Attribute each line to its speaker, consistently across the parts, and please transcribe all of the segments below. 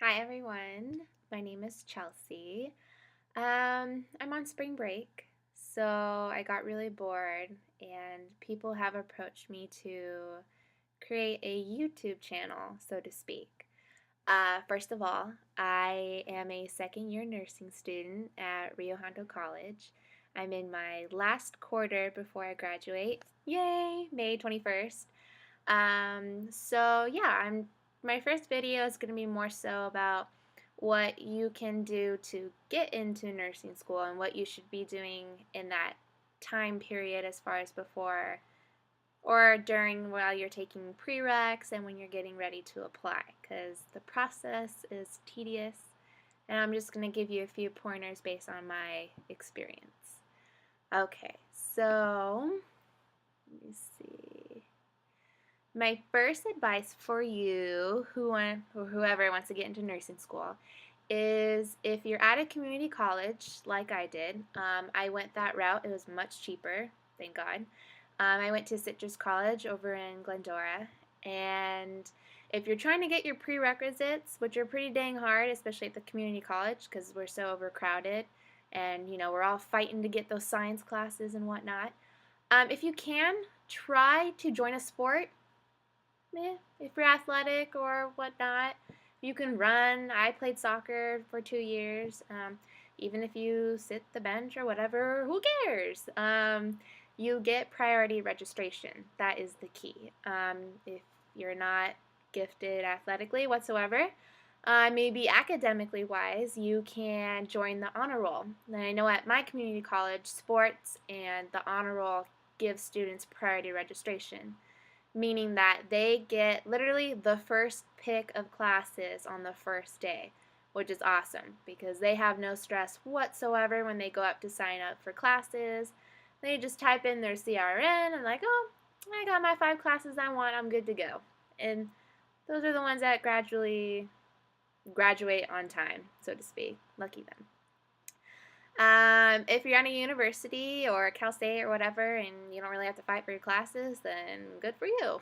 Speaker 1: Hi everyone, my name is Chelsea. I'm on spring break, so I got really bored, and people have approached me to create a YouTube channel, so to speak. First of all, I am a second year nursing student at Rio Hondo College. I'm in my last quarter before I graduate. Yay, May 21st. My first video is going to be more so about what you can do to get into nursing school and what you should be doing in that time period as far as before or during while you're taking prereqs and when you're getting ready to apply, because the process is tedious, and I'm just going to give you a few pointers based on my experience. Okay, so let me see. My first advice for you, or whoever wants to get into nursing school, is if you're at a community college like I did. I went that route. It was much cheaper, thank God. I went to Citrus College over in Glendora, and if you're trying to get your prerequisites, which are pretty dang hard, especially at the community college because we're so overcrowded, and we're all fighting to get those science classes and whatnot. If you can, try to join a sport. If you're athletic or whatnot, you can run. I played soccer for 2 years. Even if you sit the bench or whatever, who cares? You get priority registration. That is the key. If you're not gifted athletically whatsoever, maybe academically wise, you can join the honor roll. And I know at my community college, sports and the honor roll give students priority registration, meaning that they get literally the first pick of classes on the first day, which is awesome because they have no stress whatsoever when they go up to sign up for classes. They just type in their CRN and like, oh, I got my 5 classes I want, I'm good to go. And those are the ones that graduate on time, so to speak. Lucky them. If you're at a university or Cal State or whatever and you don't really have to fight for your classes, then good for you.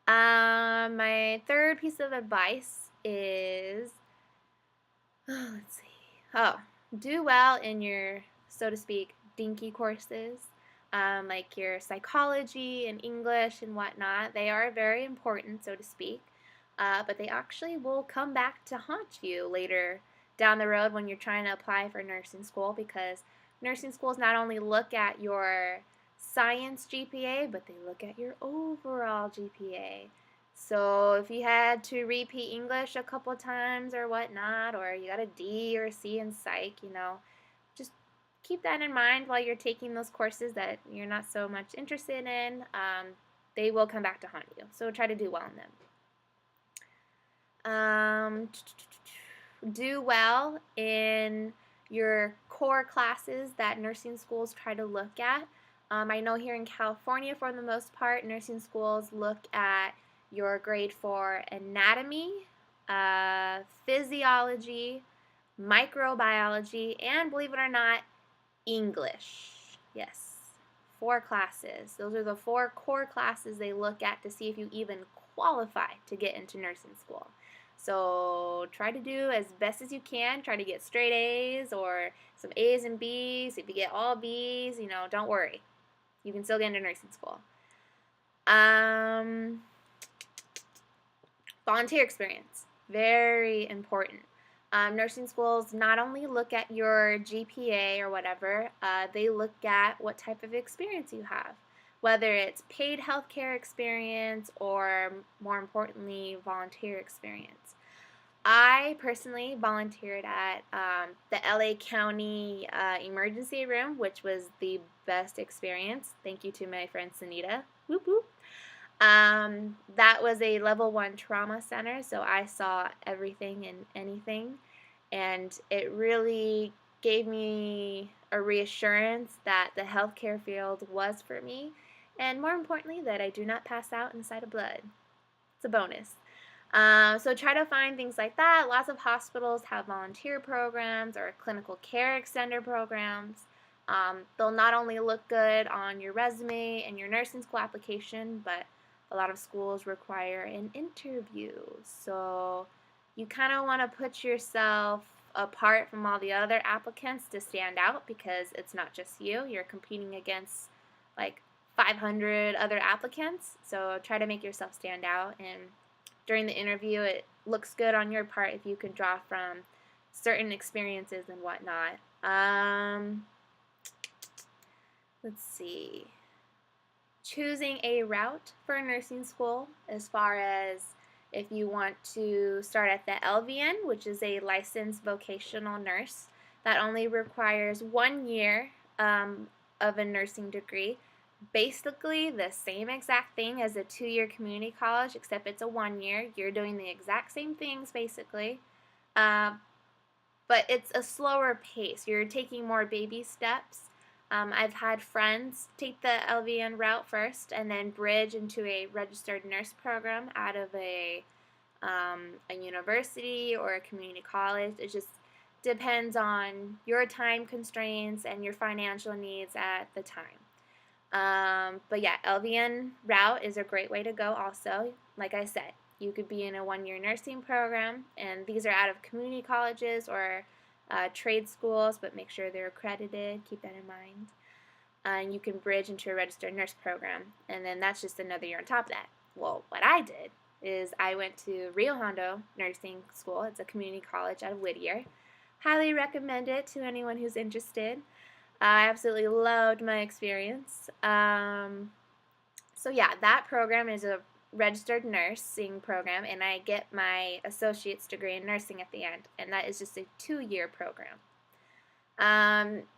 Speaker 1: My third piece of advice is, let's see, do well in your, so to speak, dinky courses, like your psychology and English and whatnot. They are very important, so to speak, but they actually will come back to haunt you later down the road when you're trying to apply for nursing school, because nursing schools not only look at your science GPA, but they look at your overall GPA. So if you had to repeat English a couple times or whatnot, or you got a D or a C in psych, just keep that in mind while you're taking those courses that you're not so much interested in. They will come back to haunt you. So try to do well in them. Do well in your core classes that nursing schools try to look at. I know here in California, for the most part, nursing schools look at your grade 4 anatomy, physiology, microbiology, and believe it or not, English. Yes, 4 classes. Those are the 4 core classes they look at to see if you even qualify to get into nursing school. So try to do as best as you can. Try to get straight A's or some A's and B's. If you get all B's, don't worry. You can still get into nursing school. Volunteer experience. Very important. Nursing schools not only look at your GPA or whatever, they look at what type of experience you have, whether it's paid healthcare experience or, more importantly, volunteer experience. I personally volunteered at the LA County emergency room, which was the best experience. Thank you to my friend Sunita. Whoop whoop. That was a level 1 trauma center, so I saw everything and anything, and it really gave me a reassurance that the healthcare field was for me, and more importantly, that I do not pass out inside of blood. It's a bonus. So try to find things like that. Lots of hospitals have volunteer programs or clinical care extender programs. They'll not only look good on your resume and your nursing school application, but a lot of schools require an interview. So you kind of want to put yourself apart from all the other applicants to stand out, because it's not just you. You're competing against like 500 other applicants. So try to make yourself stand out. And during the interview, it looks good on your part if you can draw from certain experiences and whatnot. Let's see. Choosing a route for nursing school, as far as if you want to start at the LVN, which is a licensed vocational nurse, that only requires 1 year of a nursing degree. Basically the same exact thing as a 2-year community college, except it's a 1 year. You're doing the exact same things basically, but it's a slower pace. You're taking more baby steps. I've had friends take the LVN route first and then bridge into a registered nurse program out of a university or a community college. It just depends on your time constraints and your financial needs at the time. But yeah, LVN route is a great way to go also. Like I said, you could be in a 1-year nursing program, and these are out of community colleges or trade schools, but make sure they're accredited. Keep that in mind. And you can bridge into a registered nurse program, and then that's just another year on top of that. Well, what I did is I went to Rio Hondo Nursing School. It's a community college out of Whittier. Highly recommend it to anyone who's interested. I absolutely loved my experience. So yeah, that program is a registered nursing program, and I get my associate's degree in nursing at the end, and that is just a 2-year program.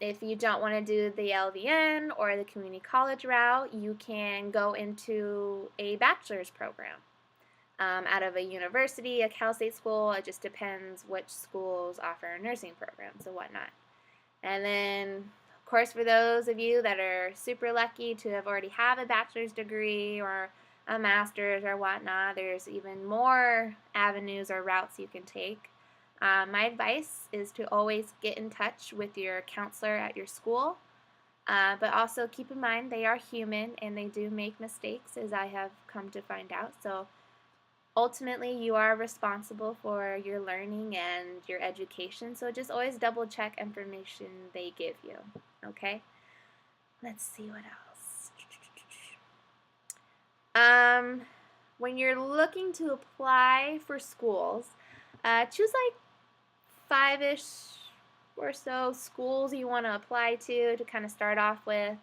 Speaker 1: If you don't want to do the LVN or the community college route, you can go into a bachelor's program out of a university, a Cal State school. It just depends which schools offer nursing programs and whatnot. And then, of course, for those of you that are super lucky to have already have a bachelor's degree or a master's or whatnot, there's even more avenues or routes you can take. My advice is to always get in touch with your counselor at your school, but also keep in mind they are human and they do make mistakes, as I have come to find out. So ultimately, you are responsible for your learning and your education, so just always double check information they give you, okay? Let's see what else. When you're looking to apply for schools, choose like 5-ish or so schools you want to apply to kind of start off with.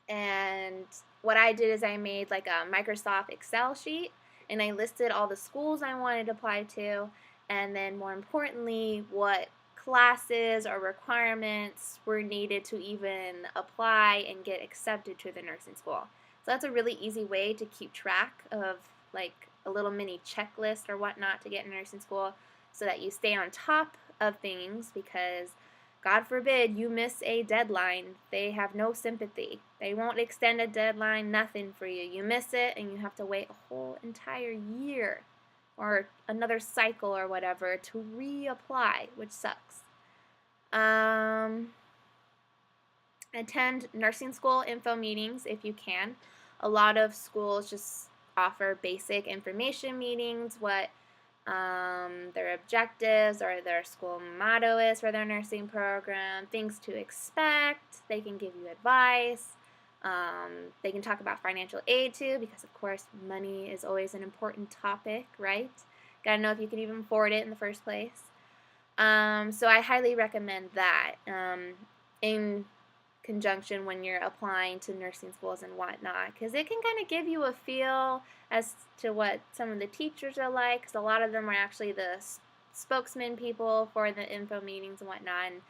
Speaker 1: And what I did is I made like a Microsoft Excel sheet, and I listed all the schools I wanted to apply to, and then more importantly, what classes or requirements were needed to even apply and get accepted to the nursing school. So that's a really easy way to keep track of like a little mini checklist or whatnot to get in nursing school, so that you stay on top of things, because God forbid you miss a deadline. They have no sympathy. They won't extend a deadline, nothing for you. You miss it and you have to wait a whole entire year or another cycle or whatever to reapply, which sucks. Attend nursing school info meetings if you can. A lot of schools just offer basic information meetings, what their objectives or their school motto is for their nursing program, things to expect. They can give you advice. They can talk about financial aid too, because of course money is always an important topic, right? Gotta know if you can even afford it in the first place. So I highly recommend that in conjunction when you're applying to nursing schools and whatnot, because it can kind of give you a feel as to what some of the teachers are like, because a lot of them are actually the spokesman people for the info meetings and whatnot, and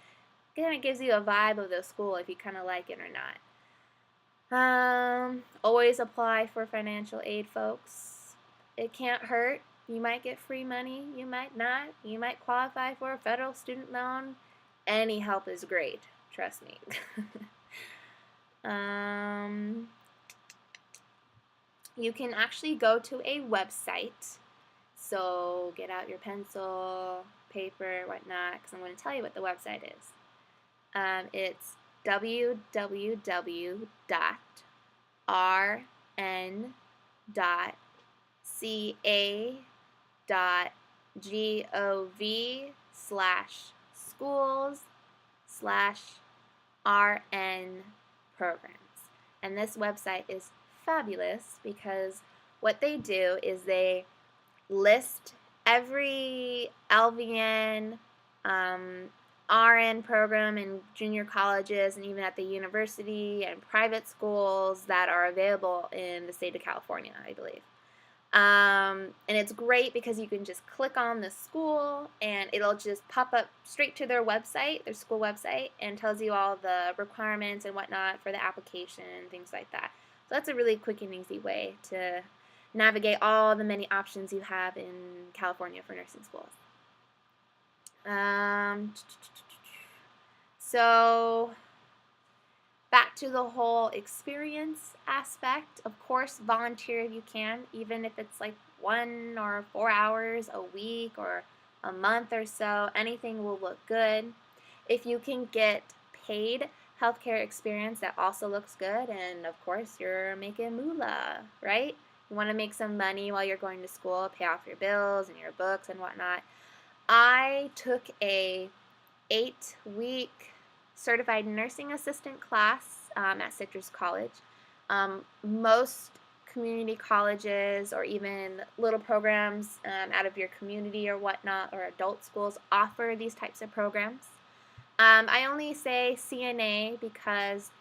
Speaker 1: it kind of gives you a vibe of the school if you kind of like it or not. Always apply for financial aid, folks. It can't hurt. You might get free money, you might not. You might qualify for a federal student loan. Any help is great. Trust me. You can actually go to a website. So get out your pencil, paper, whatnot, because I'm going to tell you what the website is. It's www.rn.ca.gov. gov/schools/RN programs. And this website is fabulous because what they do is they list every LVN, RN program in junior colleges and even at the university and private schools that are available in the state of California, I believe. And it's great because you can just click on the school and it'll just pop up straight to their website, their school website, and tells you all the requirements and whatnot for the application and things like that. So that's a really quick and easy way to navigate all the many options you have in California for nursing schools. So back to the whole experience aspect. Of course, volunteer if you can, even if it's like 1 or 4 hours a week or a month or so. Anything will look good. If you can get paid healthcare experience, that also looks good. And of course, you're making moolah, right? You want to make some money while you're going to school, pay off your bills and your books and whatnot. I took a 8-week certified nursing assistant class at Citrus College. Most community colleges or even little programs out of your community or whatnot or adult schools offer these types of programs. I only say CNA because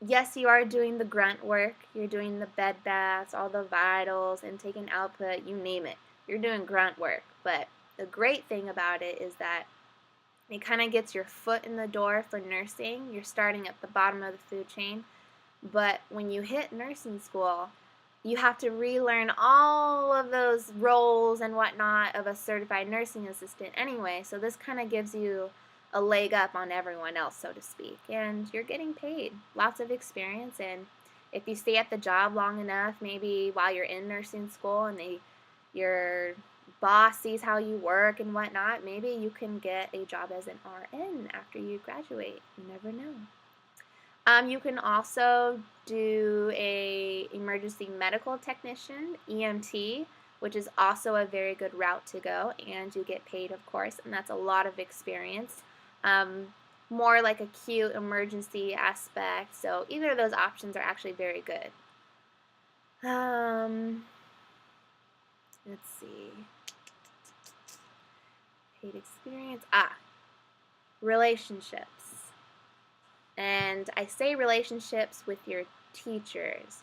Speaker 1: yes, you are doing the grunt work. You're doing the bed baths, all the vitals, intake and output, you name it. You're doing grunt work. But the great thing about it is that it kind of gets your foot in the door for nursing. You're starting at the bottom of the food chain. But when you hit nursing school, you have to relearn all of those roles and whatnot of a certified nursing assistant anyway. So this kind of gives you a leg up on everyone else, so to speak. And you're getting paid. Lots of experience. And if you stay at the job long enough, maybe while you're in nursing school and your boss sees how you work and whatnot, maybe you can get a job as an RN after you graduate. You never know. You can also do a emergency medical technician, EMT, which is also a very good route to go, and you get paid, of course, and that's a lot of experience. More like acute emergency aspect, so either of those options are actually very good. Let's see. Paid experience. Relationships. And I say relationships with your teachers.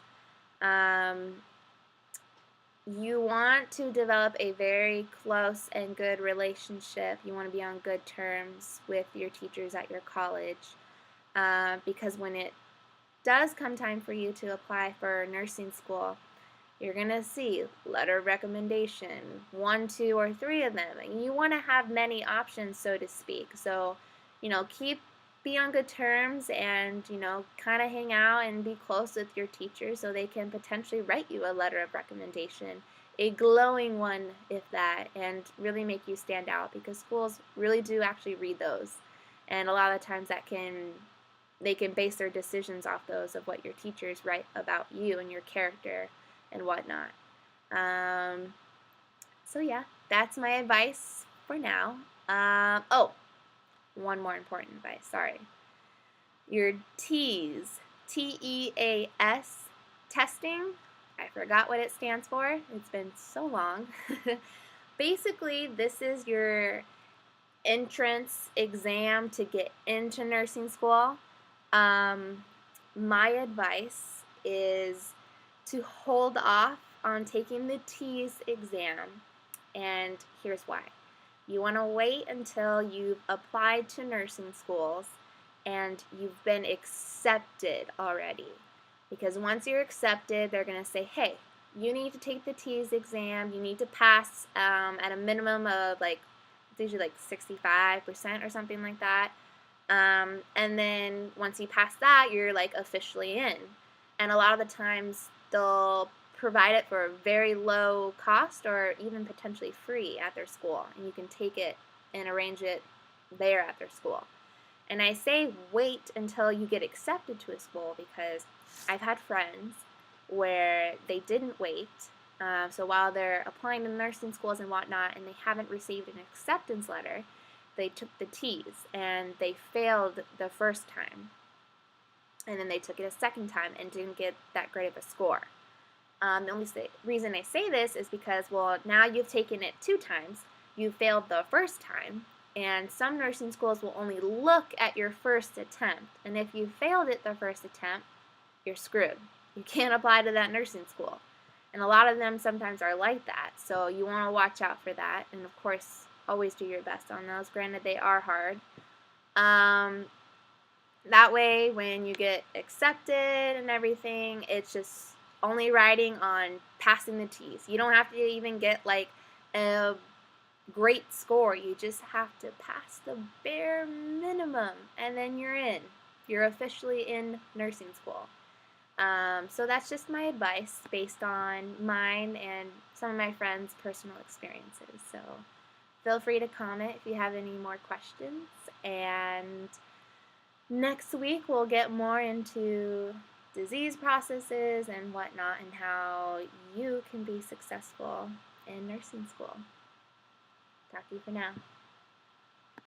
Speaker 1: You want to develop a very close and good relationship. You want to be on good terms with your teachers at your college because when it does come time for you to apply for nursing school, you're going to see letter of recommendation, 1, 2, or 3 of them. And you want to have many options, so to speak. So, be on good terms and, kind of hang out and be close with your teachers so they can potentially write you a letter of recommendation, a glowing one if that, and really make you stand out because schools really do actually read those. And a lot of times they can base their decisions off those of what your teachers write about you and your character and whatnot. So yeah, that's my advice for now. One more important advice, sorry. Your TEAS, TEAS testing, I forgot what it stands for. It's been so long. Basically, this is your entrance exam to get into nursing school. My advice is to hold off on taking the TEAS exam, and here's why. You want to wait until you've applied to nursing schools and you've been accepted already. Because once you're accepted, they're going to say, hey, you need to take the TEAS exam. You need to pass at a minimum of it's usually 65% or something like that. And then once you pass that, you're officially in. And a lot of the times they'll provide it for a very low cost or even potentially free at their school, and you can take it and arrange it there at their school. And I say wait until you get accepted to a school because I've had friends where they didn't wait So while they're applying to nursing schools and whatnot, and they haven't received an acceptance letter, they took the T's and they failed the first time. And then they took it a second time and didn't get that great of a score. The only reason I say this is because, well, now you've taken it 2 times. You failed the first time, and some nursing schools will only look at your first attempt. And if you failed it the first attempt, you're screwed. You can't apply to that nursing school. And a lot of them sometimes are like that, so you want to watch out for that. And of course, always do your best on those. Granted, they are hard. That way, when you get accepted and everything, it's just only riding on passing the T's. You don't have to even get like a great score. You just have to pass the bare minimum, and then you're in. You're officially in nursing school. So that's just my advice based on mine and some of my friends' personal experiences. So feel free to comment if you have any more questions. And next week we'll get more into disease processes and whatnot and how you can be successful in nursing school. Talk to you for now.